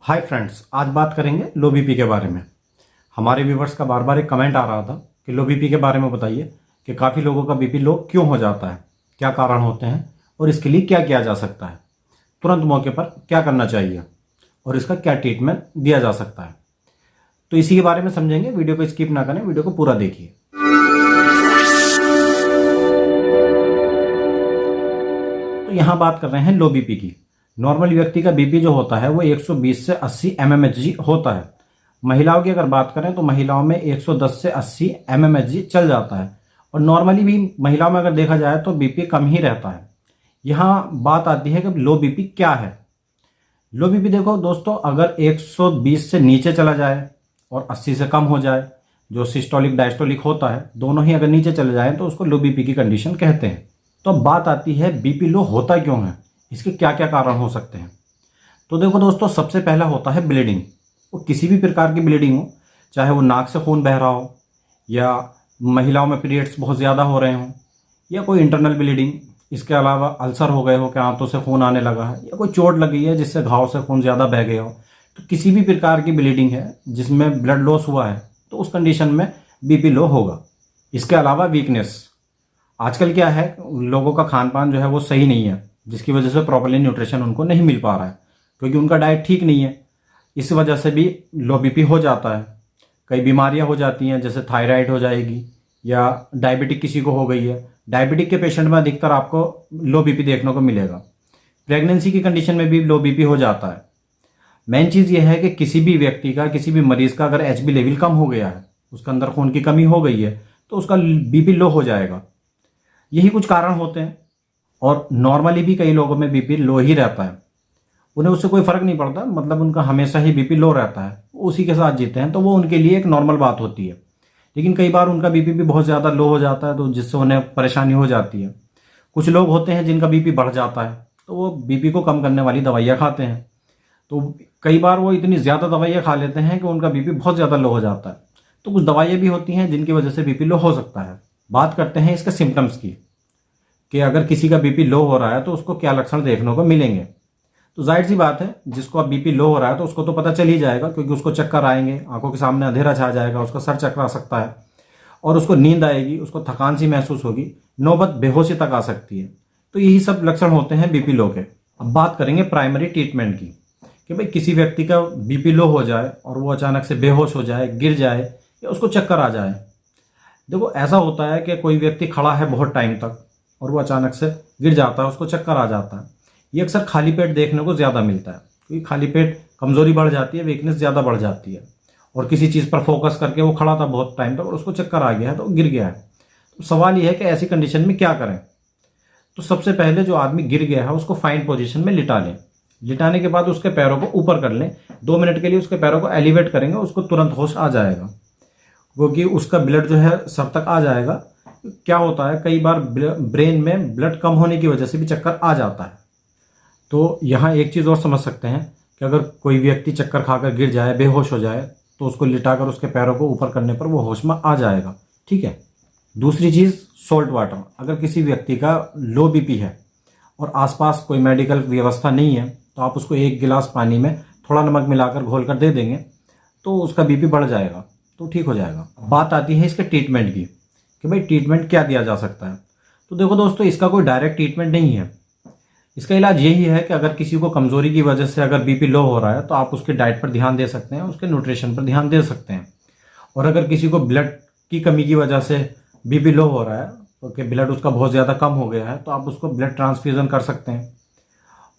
Hi friends, आज बात करेंगे लो बीपी के बारे में। हमारे व्यूवर्स का बार बार एक कमेंट आ रहा था कि लो बीपी के बारे में बताइए कि काफ़ी लोगों का बीपी लो क्यों हो जाता है, क्या कारण होते हैं और इसके लिए क्या किया जा सकता है, तुरंत मौके पर क्या करना चाहिए और इसका क्या ट्रीटमेंट दिया जा सकता है। तो इसी के बारे में समझेंगे। वीडियो को स्किप ना करें, वीडियो को पूरा देखिए। तो यहाँ बात कर रहे हैं लो बीपी की। नॉर्मल व्यक्ति का बीपी जो होता है वो 120 से 80 mmHg होता है। महिलाओं की अगर बात करें तो महिलाओं में 110 से 80 mmHg चल जाता है और नॉर्मली भी महिलाओं में अगर देखा जाए तो बीपी कम ही रहता है। यहाँ बात आती है कि लो बीपी क्या है। लो बीपी देखो दोस्तों, अगर 120 से नीचे चला जाए और 80 से कम हो जाए, जो सिस्टोलिक डायस्टोलिक होता है, दोनों ही अगर नीचे चले जाए तो उसको लो बीपी की कंडीशन कहते हैं। तो अब बात आती है बीपी लो होता क्यों है, इसके क्या क्या कारण हो सकते हैं। तो देखो दोस्तों, सबसे पहला होता है ब्लीडिंग। वो किसी भी प्रकार की ब्लीडिंग हो, चाहे वो नाक से खून बह रहा हो या महिलाओं में पीरियड्स बहुत ज़्यादा हो रहे हों या कोई इंटरनल ब्लीडिंग, इसके अलावा अल्सर हो गए हो कि आंतों से खून आने लगा है या कोई चोट लगी है जिससे घाव से खून ज़्यादा बह गया हो, तो किसी भी प्रकार की ब्लीडिंग है जिसमें ब्लड लॉस हुआ है तो उस कंडीशन में बीपी लो होगा। इसके अलावा वीकनेस, आजकल क्या है, लोगों का खान पान जो है वो सही नहीं है, जिसकी वजह से प्रॉपर्ली न्यूट्रिशन उनको नहीं मिल पा रहा है क्योंकि उनका डाइट ठीक नहीं है। इस वजह से भी लो बीपी हो जाता है। कई बीमारियां हो जाती हैं, जैसे थायराइड हो जाएगी या डायबिटिक किसी को हो गई है। डायबिटिक के पेशेंट में अधिकतर आपको लो बीपी देखने को मिलेगा। प्रेगनेंसी की कंडीशन में भी लो बीपी हो जाता है। मेन चीज़ ये है कि किसी भी व्यक्ति का, किसी भी मरीज का अगर एचबी लेवल कम हो गया है, उसके अंदर खून की कमी हो गई है, तो उसका बीपी लो हो जाएगा। यही कुछ कारण होते हैं और नॉर्मली भी कई लोगों में बीपी लो ही रहता है, उन्हें उससे कोई फ़र्क नहीं पड़ता, मतलब उनका हमेशा ही बीपी लो रहता है, उसी के साथ जीते हैं, तो वो उनके लिए एक नॉर्मल बात होती है। लेकिन कई बार उनका बीपी भी बहुत ज़्यादा लो हो जाता है तो जिससे उन्हें परेशानी हो जाती है। कुछ लोग होते हैं जिनका बीपी बढ़ जाता है तो वो बीपी को कम करने वाली दवाइयाँ खाते हैं, तो कई बार वो इतनी ज़्यादा दवाइयाँ खा लेते हैं कि उनका बीपी बहुत ज़्यादा लो हो जाता है। तो कुछ दवाइयाँ भी होती हैं जिनकी वजह से बीपी लो हो सकता है। बात करते हैं इसके सिम्टम्स की कि अगर किसी का बीपी लो हो रहा है तो उसको क्या लक्षण देखने को मिलेंगे। तो जाहिर सी बात है, जिसको अब बीपी लो हो रहा है तो उसको तो पता चल ही जाएगा, क्योंकि उसको चक्कर आएंगे, आंखों के सामने अंधेरा छा जाएगा, उसका सर चकरा सकता है और उसको नींद आएगी, उसको थकान सी महसूस होगी, नौबत बेहोशी तक आ सकती है। तो यही सब लक्षण होते हैं बीपी लो के। अब बात करेंगे प्राइमरी ट्रीटमेंट की कि भाई किसी व्यक्ति का बीपी लो हो जाए और वो अचानक से बेहोश हो जाए, गिर जाए या उसको चक्कर आ जाए। देखो, ऐसा होता है कि कोई व्यक्ति खड़ा है बहुत टाइम तक और वो अचानक से गिर जाता है, उसको चक्कर आ जाता है। ये अक्सर खाली पेट देखने को ज़्यादा मिलता है, क्योंकि खाली पेट कमज़ोरी बढ़ जाती है, वीकनेस ज़्यादा बढ़ जाती है और किसी चीज़ पर फोकस करके वो खड़ा था बहुत टाइम तक और उसको चक्कर आ गया है तो गिर गया है। तो सवाल ये है कि ऐसी कंडीशन में क्या करें। तो सबसे पहले जो आदमी गिर गया है उसको फाइन पोजीशन में लिटा लें। लिटाने के बाद उसके पैरों को ऊपर कर लें, 2 मिनट के लिए उसके पैरों को एलिवेट करेंगे, उसको तुरंत होश आ जाएगा, क्योंकि उसका ब्लड जो है सर तक आ जाएगा। क्या होता है, कई बार ब्रेन में ब्लड कम होने की वजह से भी चक्कर आ जाता है। तो यहाँ एक चीज़ और समझ सकते हैं कि अगर कोई व्यक्ति चक्कर खाकर गिर जाए, बेहोश हो जाए, तो उसको लिटाकर उसके पैरों को ऊपर करने पर वो होश में आ जाएगा। ठीक है। दूसरी चीज़, सॉल्ट वाटर। अगर किसी व्यक्ति का लो बीपी है और आसपास कोई मेडिकल व्यवस्था नहीं है तो आप उसको 1 गिलास पानी में थोड़ा नमक मिलाकर घोल कर दे देंगे तो उसका बीपी बढ़ जाएगा, तो ठीक हो जाएगा। बात आती है इसके ट्रीटमेंट की कि भाई ट्रीटमेंट क्या दिया जा सकता है। तो देखो दोस्तों, इसका कोई डायरेक्ट ट्रीटमेंट नहीं है। इसका इलाज यही है कि अगर किसी को कमज़ोरी की वजह से अगर बीपी लो हो रहा है तो आप उसके डाइट पर ध्यान दे सकते हैं, उसके न्यूट्रिशन पर ध्यान दे सकते हैं। और अगर किसी को ब्लड की कमी की वजह से बीपी लो हो रहा है, क्योंकि ब्लड उसका बहुत ज़्यादा कम हो गया है, तो आप उसको ब्लड ट्रांसफ्यूज़न कर सकते हैं।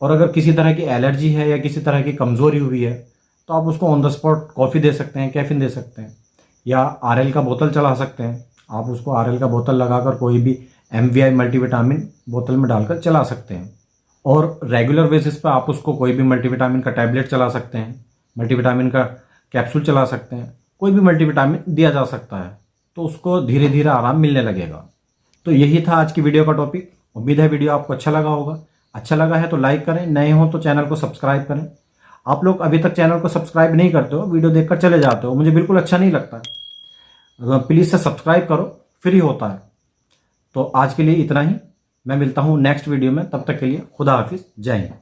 और अगर किसी तरह की एलर्जी है या किसी तरह की कमज़ोरी हुई है तो आप उसको ऑन द स्पॉट कॉफ़ी दे सकते हैं, कैफीन दे सकते हैं, या आरएल का बोतल चला सकते हैं। आप उसको आरएल का बोतल लगाकर कोई भी MVI मल्टीविटामिन बोतल में डालकर चला सकते हैं। और रेगुलर बेसिस पर आप उसको कोई भी मल्टीविटामिन का टैबलेट चला सकते हैं, मल्टीविटामिन का कैप्सूल चला सकते हैं, कोई भी मल्टीविटामिन दिया जा सकता है, तो उसको धीरे धीरे आराम मिलने लगेगा। तो यही था आज की वीडियो का टॉपिक। उम्मीद है वीडियो आपको अच्छा लगा होगा। अच्छा लगा है तो लाइक करें, नए हो तो चैनल को सब्सक्राइब करें। आप लोग अभी तक चैनल को सब्सक्राइब नहीं करते हो, वीडियो देखकर चले जाते हो, मुझे बिल्कुल अच्छा नहीं लगता है। प्लीज़ से सब्सक्राइब करो, फ्री होता है। तो आज के लिए इतना ही, मैं मिलता हूँ नेक्स्ट वीडियो में, तब तक के लिए खुदा हाफिज़, जय हिंद।